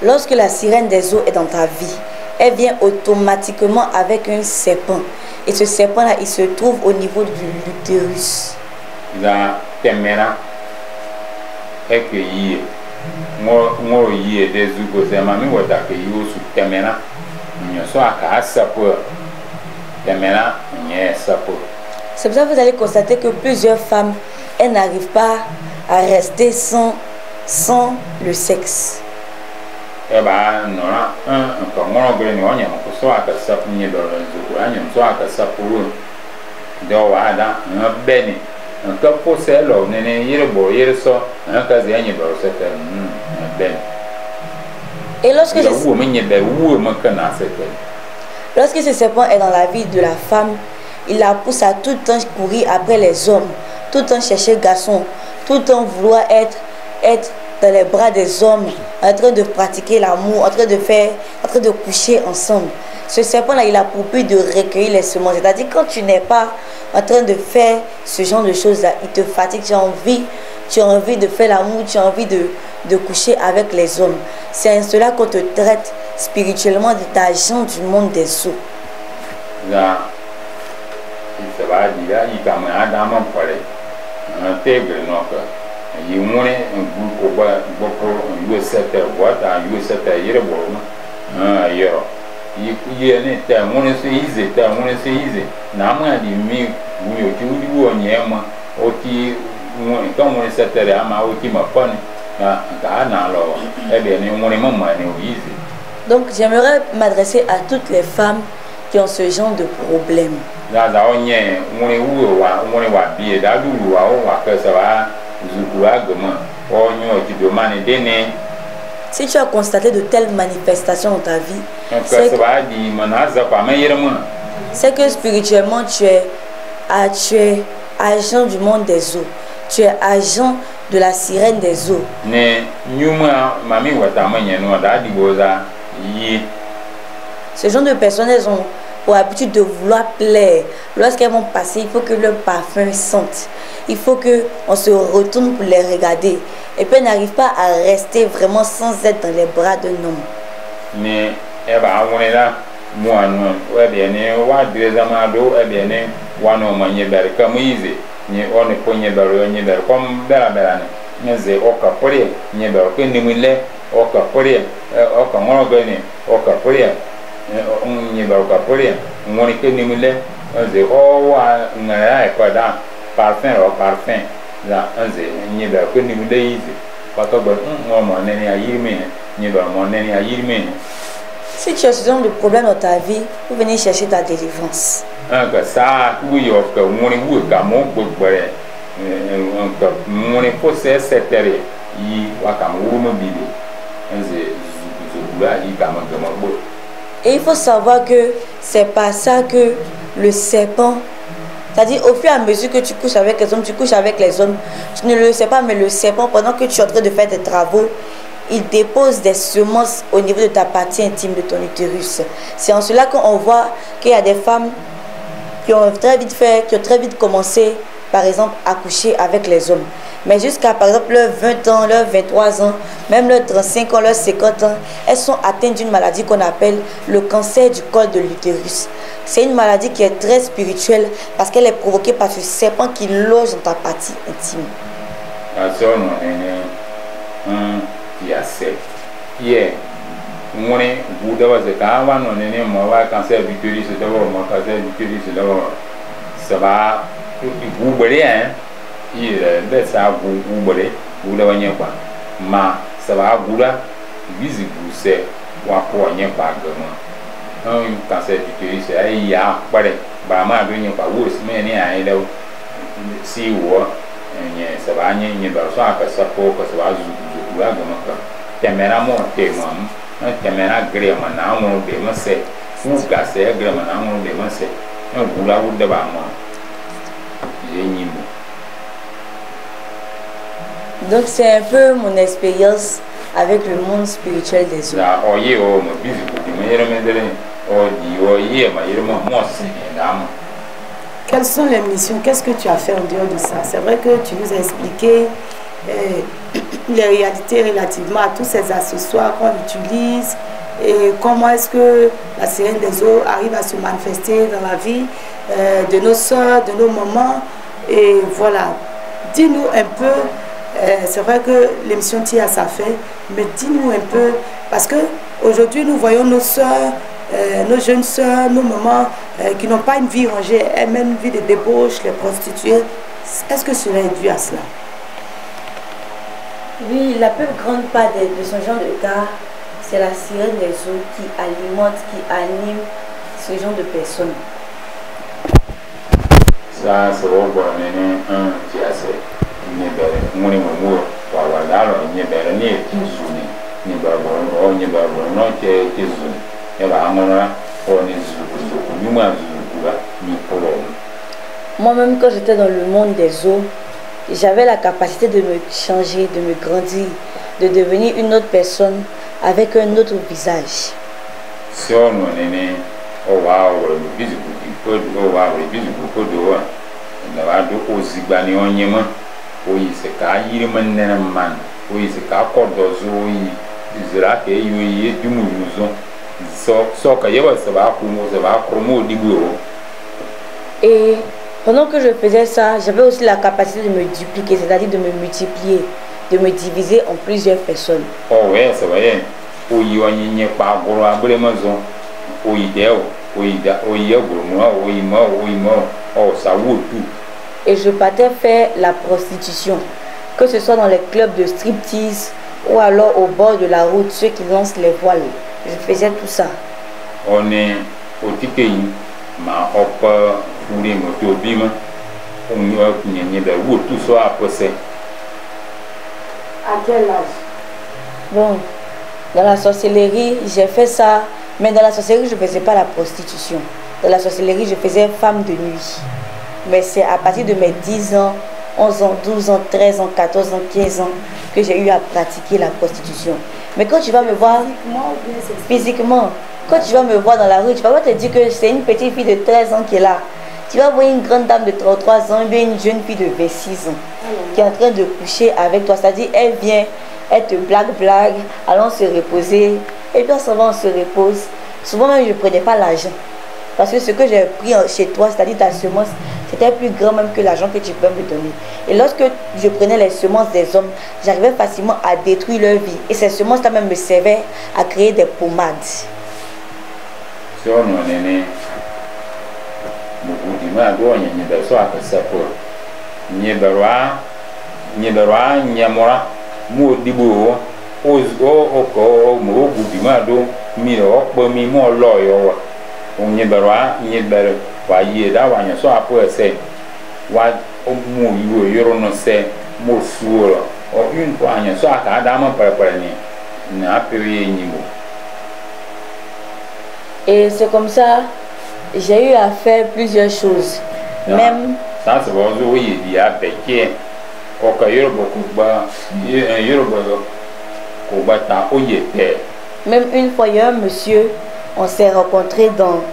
Lorsque la sirène des eaux est dans ta vie, elle vient automatiquement avec un serpent. Et ce serpent-là, il se trouve au niveau de l'utérus. C'est pour ça que vous allez constater que plusieurs femmes, elles n'arrivent pas à rester sans le sexe. Et lorsque ce serpent est dans la vie de la femme, il la pousse à tout le temps courir après les hommes, tout le temps chercher garçons, tout le temps vouloir être dans les bras des hommes, en train de pratiquer l'amour, en train de coucher ensemble. Ce serpent-là, il a pour but de recueillir les semences. C'est-à-dire, quand tu n'es pas en train de faire ce genre de choses-là, il te fatigue, tu as envie de faire l'amour, tu as envie de coucher avec les hommes. C'est ainsi cela qu'on te traite spirituellement d'agent du monde des eaux. Donc j'aimerais m'adresser à toutes les femmes qui ont ce genre de problème. Si tu as constaté de telles manifestations dans ta vie, c'est que spirituellement tu es agent du monde des eaux. Tu es agent de la sirène des eaux. Ce genre de personnes, elles ont pour habitude de vouloir plaire. Lorsqu'elles vont passer, il faut que leur parfum sente. Il faut qu'on se retourne pour les regarder. Et puis elles n'arrivent pas à rester vraiment sans être dans les bras d'un homme. Mais on y va pas pour rien. On est que nous les, on dit oh on a quoi dans parfum ou parfum, là on dit on y va que nous les ici. Pas que bon on m'en est à yirmer, on y va m'en est à yirmer. Si tu as ce genre de problème dans ta vie, vous venez chercher ta délivrance. Que ça, oui, que mon égout, que mon bouc-barré, mon épouse est cette terre, il va comme vous me bider. Et il faut savoir que c'est pas ça que le serpent, c'est-à-dire au fur et à mesure que tu couches avec les hommes, tu couches avec les hommes, tu ne le sais pas, mais le serpent, pendant que tu es en train de faire des travaux, il dépose des semences au niveau de ta partie intime de ton utérus. C'est en cela qu'on voit qu'il y a des femmes qui ont très vite commencé, par exemple, à coucher avec les hommes. Mais jusqu'à, par exemple, leurs 20 ans, leurs 23 ans, même leurs 35 ans, leurs 50 ans, elles sont atteintes d'une maladie qu'on appelle le cancer du col de l'utérus. C'est une maladie qui est très spirituelle parce qu'elle est provoquée par ce serpent qui loge dans ta partie intime. Moi, vous devez quand on est moi cancer du utérus d'abord, moi cancer du utérus d'abord, ça va vous brûler hein, il laisse ça vous brûler, vous devez pas, mais ça va vous là, visible c'est quoi n'y pas vraiment, un cancer du utérus il y a pas de, bah ma bien pas vous mais ni à là, si vous, ça va n'y pas ça que ça pour que ça va vous là comme tempérament témoin. Un caméra gréement à mon démon, ou gassé gréement à mon démon, un boula ou de bâmon. Donc c'est un peu mon expérience avec le monde spirituel des hommes. Quelles sont les missions? Qu'est-ce que tu as fait en dehors de ça? C'est vrai que tu nous as expliqué les réalités relativement à tous ces accessoires qu'on utilise et comment est-ce que la sirène des eaux arrive à se manifester dans la vie de nos soeurs, de nos mamans. Et voilà, dis-nous un peu, c'est vrai que l'émission tire à sa fin, mais dis-nous un peu, parce que aujourd'hui nous voyons nos soeurs, nos jeunes soeurs, nos mamans qui n'ont pas une vie rangée, elles mènent une vie de débauche, les prostituées. Est-ce que cela est dû à cela? Oui, la plus grande part de ce genre de cas, c'est la sirène des eaux qui alimente, qui anime ce genre de personnes. Ça, c'est bon, un qui a fait mon amour, voilà, il n'y a pas de zoné, il n'y a pas de zoné, il y a un moi-même, quand j'étais dans le monde des eaux, j'avais la capacité de me changer, de me grandir, de devenir une autre personne avec un autre visage. Si on est oh wow, le visible, oh wow, le visible, on va do ozibani onyema, oui, c'est qu'à y remener un man, oui, c'est qu'à cordozo, oui, Israël et you du mouson, so que y va promo du bureau. Et pendant que je faisais ça, j'avais aussi la capacité de me dupliquer, c'est-à-dire de me multiplier, de me diviser en plusieurs personnes. Oh ouais, c'est vrai. Oui, on n'y est pas pour la bonne maison. Oui, oh, ça vaut tout. Et je partais faire la prostitution, que ce soit dans les clubs de striptease ou alors au bord de la route, ceux qui lancent les voiles. Je faisais tout ça. On est au Tiki, ma hopper. On tout soit à possède. À quel âge? Bon, dans la sorcellerie, j'ai fait ça, mais dans la sorcellerie, je ne faisais pas la prostitution. Dans la sorcellerie, je faisais femme de nuit. Mais c'est à partir de mes 10 ans, 11 ans, 12 ans, 13 ans, 14 ans, 15 ans que j'ai eu à pratiquer la prostitution. Mais quand tu vas me voir physiquement, quand tu vas me voir dans la rue, tu vas pas te dire que c'est une petite fille de 13 ans qui est là. Tu vas voir une grande dame de 33 ans, bien une jeune fille de 26 ans qui est en train de coucher avec toi. C'est-à-dire, elle vient, elle te blague, allons se reposer. Et puis, souvent, on se repose. Souvent, même, je ne prenais pas l'argent. Parce que ce que j'ai pris chez toi, c'est-à-dire ta semence, c'était plus grand même que l'argent que tu peux me donner. Et lorsque je prenais les semences des hommes, j'arrivais facilement à détruire leur vie. Et ces semences-là même me servaient à créer des pommades. si on nene mugu di ma do nya be so aka sapo nyeberwa nyamora mu odibo o ko mu ogu di ma do mi o po mi mo lo yo wa nyeberwa wa ye da wa nya so apo ese wa o mu yo yoro no se mo suoro o une fois nya so aka da ma pare ni na pere nyimo. Et c'est comme ça, j'ai eu à faire plusieurs choses. Même ça c'est bon, oui, il y a béquet. Au cas même une fois, il y a un monsieur, on s'est rencontrés dans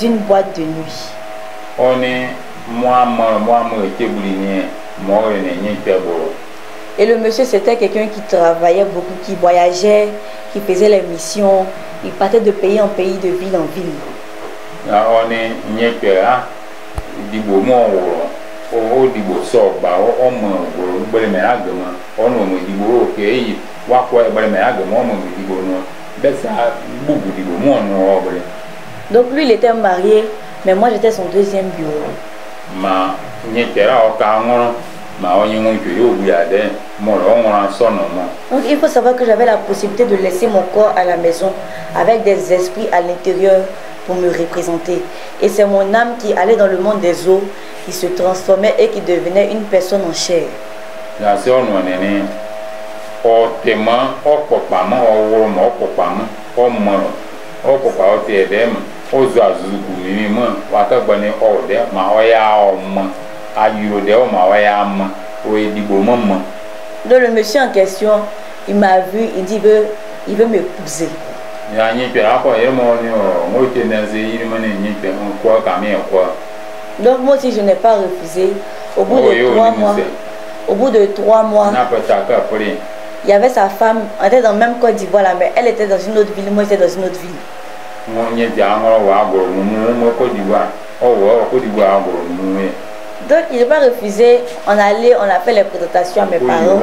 une boîte de nuit. On est et le monsieur, c'était quelqu'un qui travaillait beaucoup, qui voyageait, qui faisait les missions. Il partait de pays en pays, de ville en ville. On est donc lui, il était marié, mais moi j'étais son deuxième bureau. Donc il faut savoir que j'avais la possibilité de laisser mon corps à la maison avec des esprits à l'intérieur pour me représenter. Et c'est mon âme qui allait dans le monde des eaux, qui se transformait et qui devenait une personne en chair. Donc le monsieur en question, il m'a vu, il dit il veut m'épouser. Donc moi aussi je n'ai pas refusé. Au bout de 3 mois, il y avait sa femme, on était dans le même Côte d'Ivoire là, mais elle était dans une autre ville, moi j'étais dans une autre ville. Donc il n'a pas refusé, on a fait les présentations à mes parents.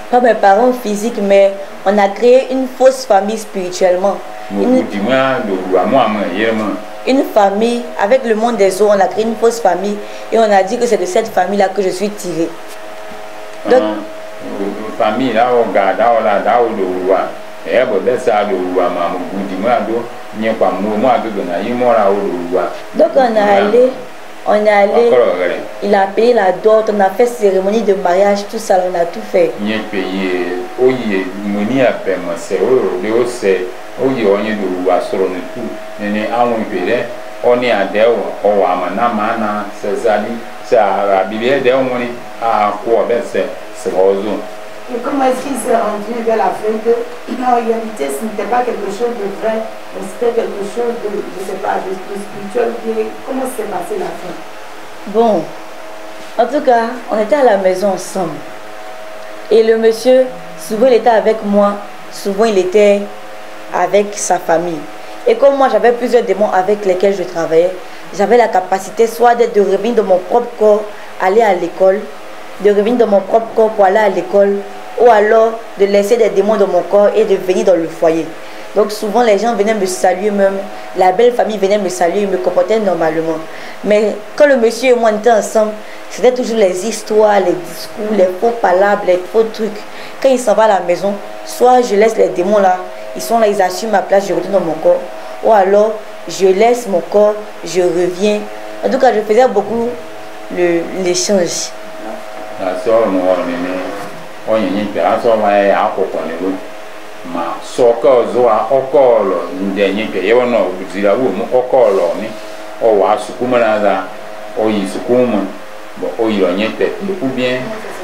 Pas mes parents physiques, mais on a créé une fausse famille spirituellement. Une famille, avec le monde des eaux, on a créé une fausse famille et on a dit que c'est de cette famille-là que je suis tirée. Donc, famille là, on garde donc on est allé, il a payé la dot, on a fait cérémonie de mariage, tout ça, on a tout fait. Et comment est-ce qu'il s'est rendu vers la fin que en réalité ce n'était pas quelque chose de vrai, mais c'était quelque chose de, je sais pas, de spirituel. Comment s'est passé la fin? Bon, en tout cas, on était à la maison ensemble. Et le monsieur, souvent il était avec moi, souvent il était avec sa famille. Et comme moi j'avais plusieurs démons avec lesquels je travaillais, j'avais la capacité soit de revenir dans mon propre corps, aller à l'école, de revenir dans mon propre corps pour aller à l'école, ou alors de laisser des démons dans mon corps et de venir dans le foyer. Donc souvent les gens venaient me saluer même, la belle famille venait me saluer, ils me comportaient normalement. Mais quand le monsieur et moi étions ensemble, c'était toujours les histoires, les discours, les faux palabres, les faux trucs. Quand il s'en va à la maison, soit je laisse les démons là, ils sont là, ils assument ma place, je retourne dans mon corps. Ou alors je laisse mon corps, je reviens. En tout cas, je faisais beaucoup l'échange. Ma soka zoa okolo ndenye ke yewono buzira wo mu okolo ni o wa sukuma naza o yi sukuma bo o yi onyete ou bien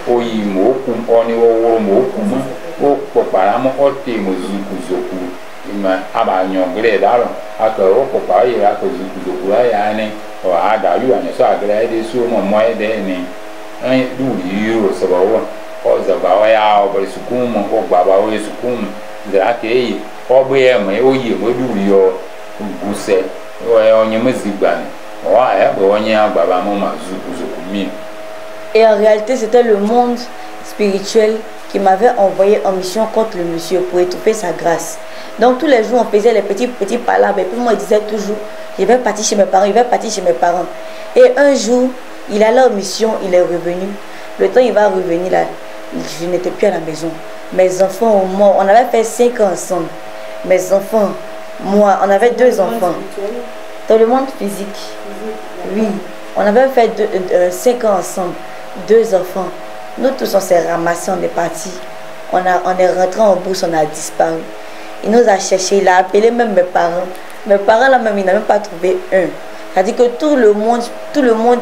o yi mo kum oni wo mo kum o popara mo o te mo zuku ima aba nyongre dalo aka o popara yi aka zuku ya ni o ada yu anya so agre de su mo mo de ni an du yi so ba wo o za ba wa ya o ba sukuma o ba o sukuma zake oboye me oyi mo duri yo guse onye mezigban wa ya bo onye agbaba mo ma zuku mi. Et en réalité c'était le monde spirituel qui m'avait envoyé en mission contre le monsieur pour étouffer sa grâce. Donc tous les jours, on faisait les petits palabres. Et puis moi, il disait toujours, je vais partir chez mes parents, je vais partir chez mes parents. Et un jour, il allait en mission, il est revenu. Le temps il va revenir là, je n'étais plus à la maison. Mes enfants, moi, on avait fait 5 ans ensemble. Mes enfants, moi, on avait 2 enfants. Dans le monde physique, oui. On avait fait 5 ans ensemble, 2 enfants. Nous tous, on s'est ramassés, on est partis. On est rentré en bourse, on a disparu. Il nous a cherché, il a appelé même mes parents. Mes parents là même, ils n'ont même pas trouvé un. C'est-à-dire que tout le monde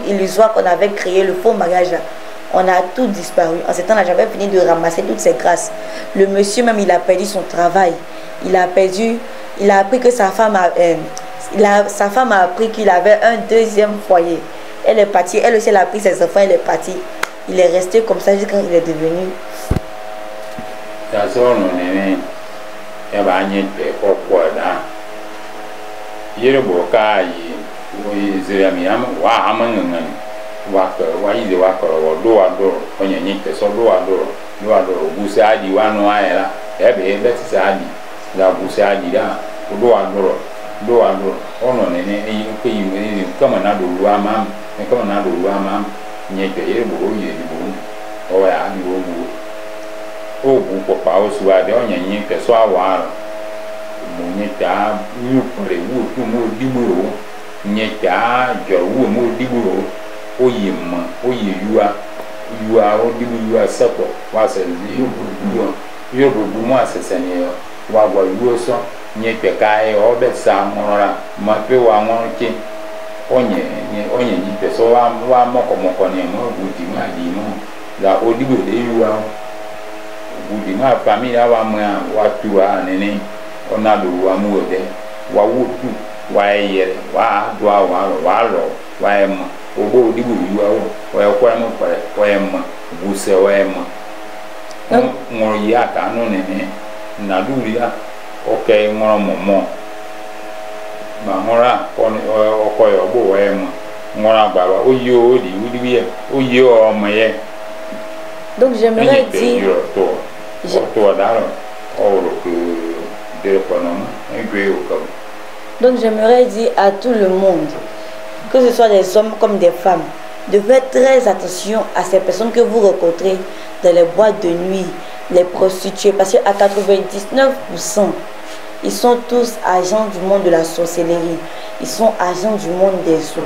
illusoire qu'on avait créé, le faux mariage, on a tout disparu. En ce temps-là, j'avais fini de ramasser toutes ces grâces. Le monsieur même, il a perdu son travail. Il a appris que sa femme a appris qu'il avait un 2e foyer. Elle est partie, elle aussi elle a pris ses enfants, elle est partie. Il est resté comme ça jusqu'à il est devenu. Donc j'aimerais dire, à tout le monde, que ce soit des hommes comme des femmes, de faire très attention à ces personnes que vous rencontrez dans les boîtes de nuit, les prostituées, parce qu'à 99%, ils sont tous agents du monde de la sorcellerie, ils sont agents du monde des eaux.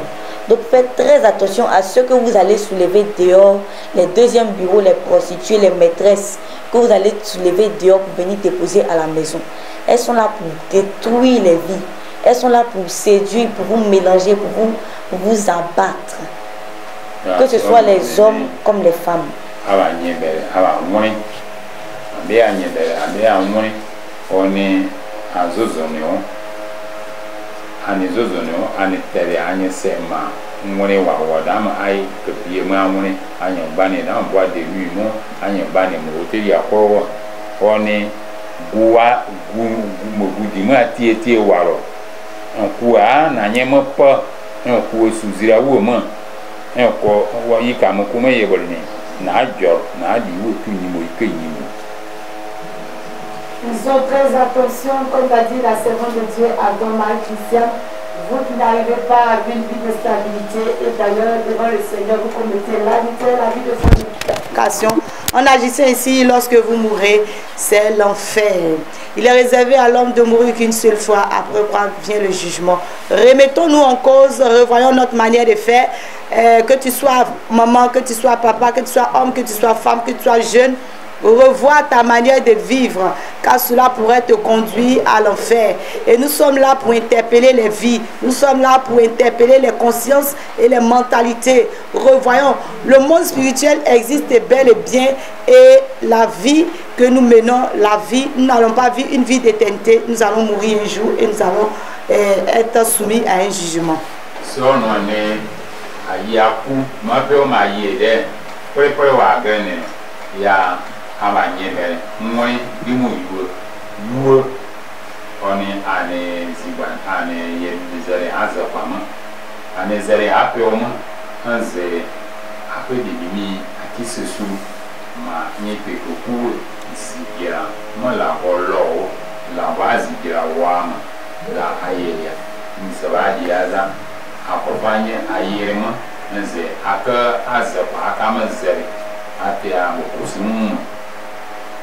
Donc faites très attention à ceux que vous allez soulever dehors, les 2e bureaux, les prostituées, les maîtresses, que vous allez soulever dehors pour venir déposer à la maison. Elles sont là pour détruire les vies. Elles sont là pour séduire, pour vous mélanger, pour vous abattre. Que ce soit les hommes comme les femmes. Faisons très attention, comme l'a dit la servante de Dieu à Don Marie-Christiane, vous qui n'arrivez pas à vivre une vie de stabilité, et d'ailleurs devant le Seigneur, vous commettez la vie de sanctification. En agissant ainsi, lorsque vous mourrez, c'est l'enfer. Il est réservé à l'homme de mourir qu'une seule fois, après quoi vient le jugement. Remettons-nous en cause, revoyons notre manière de faire, que tu sois maman, que tu sois papa, que tu sois homme, que tu sois femme, que tu sois jeune. Revois ta manière de vivre, car cela pourrait te conduire à l'enfer. Et nous sommes là pour interpeller les vies, nous sommes là pour interpeller les consciences et les mentalités. Revoyons, le monde spirituel existe bel et bien, et la vie que nous menons, la vie, nous n'allons pas vivre une vie d'éternité, nous allons mourir un jour et nous allons être soumis à un jugement. Moi, on est allé Ziban, on est allé à Zapama, on est allé à Péoma, on est après des demi à qui se sous ma nye pe kuku zigira ma la holo la wazigira wama la ayeya ni sabadi yaza akofanye ayema nze aka azapa akama zeri atia mukusimu.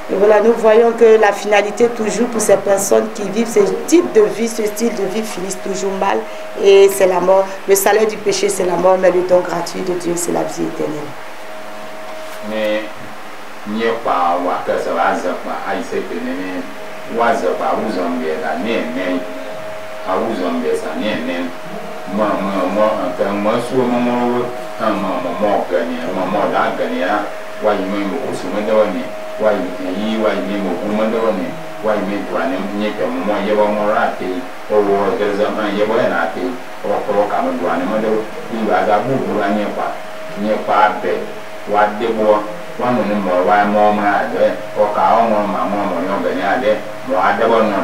Et voilà, nous voyons que la finalité toujours pour ces personnes qui vivent ce type de vie, ce style de vie finissent toujours mal et c'est la mort. Le salaire du péché c'est la mort, mais le don gratuit de Dieu c'est la vie éternelle. Mais n'y pas waka ça va zapa aïse penene wazapa uzombe la ne awuzombe sa ne moi enfin moi sur mon maman gagné maman là gagné wa yime mo kusumandawani wa yi wa yime mo kumandawani wa yime twane nyeke mo yeba mo rate o wo derzama yeba na te o ka mo twane mo de yi ba ga bubu anye pa be wa debo wa no mo wa mo ma de o ka o mo ma mo yo gani ade mo adebo no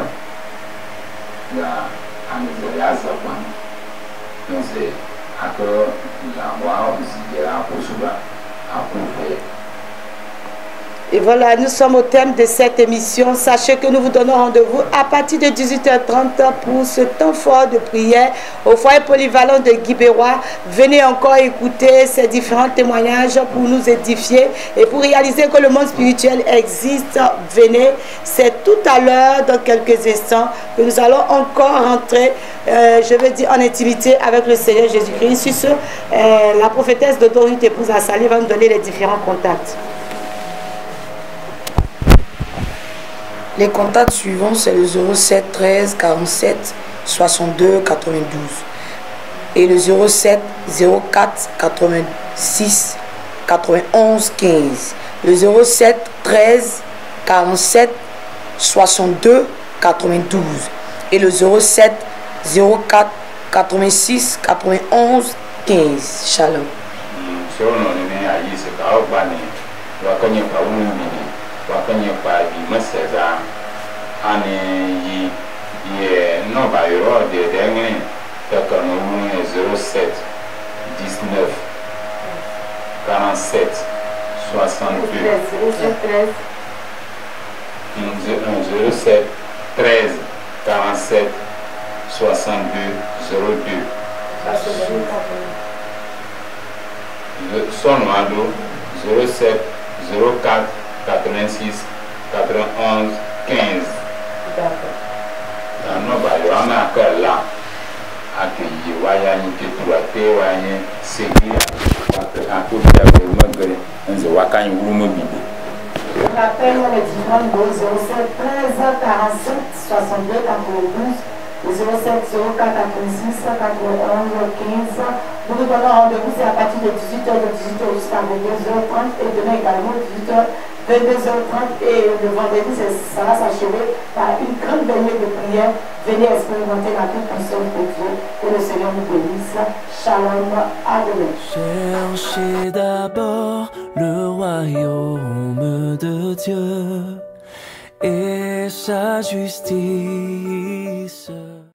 ya ami de ya zapa donc c'est à que la voix aussi à poursuivre à couper. Et voilà, nous sommes au thème de cette émission. Sachez que nous vous donnons rendez-vous à partir de 18h30 pour ce temps fort de prière au foyer polyvalent de Guy Bérois. Venez encore écouter ces différents témoignages pour nous édifier et pour réaliser que le monde spirituel existe. Venez, c'est tout à l'heure, dans quelques instants, que nous allons encore rentrer, je veux dire, en intimité avec le Seigneur Jésus-Christ. Sur ce, la prophétesse de Dorite épouse Assali va nous donner les différents contacts. Les contacts suivants, c'est le 07 13 47 62 92 et le 07 04 86 91 15. Le 07 13 47 62 92 et le 07 04 86 91 15. Shalom. Wakanye pa bi maseza ane yi no ba yoro de ngene takano 07 19 47 62 07 13 47 62 02 son ado 07 04 86 91 15. D'accord. Non, bah, il y en a que là. Accueilli, voyez, qui doit être, voyez, c'est qui a tout fait avec le magre, on se voit quand il vous me bide. Je rappelle le dimanche 07 13 47 62 92. 07 04 86 91 15. Nous vous donnons rendez-vous, c'est à partir de 18h jusqu'à 22h30 et demain également 22h30 et le vendredi, ça va s'achever par une grande veillée de prière. Venez expérimenter la toute puissance de Dieu. Que le Seigneur nous bénisse. Shalom. À demain. Cherchez d'abord le royaume de Dieu et sa justice.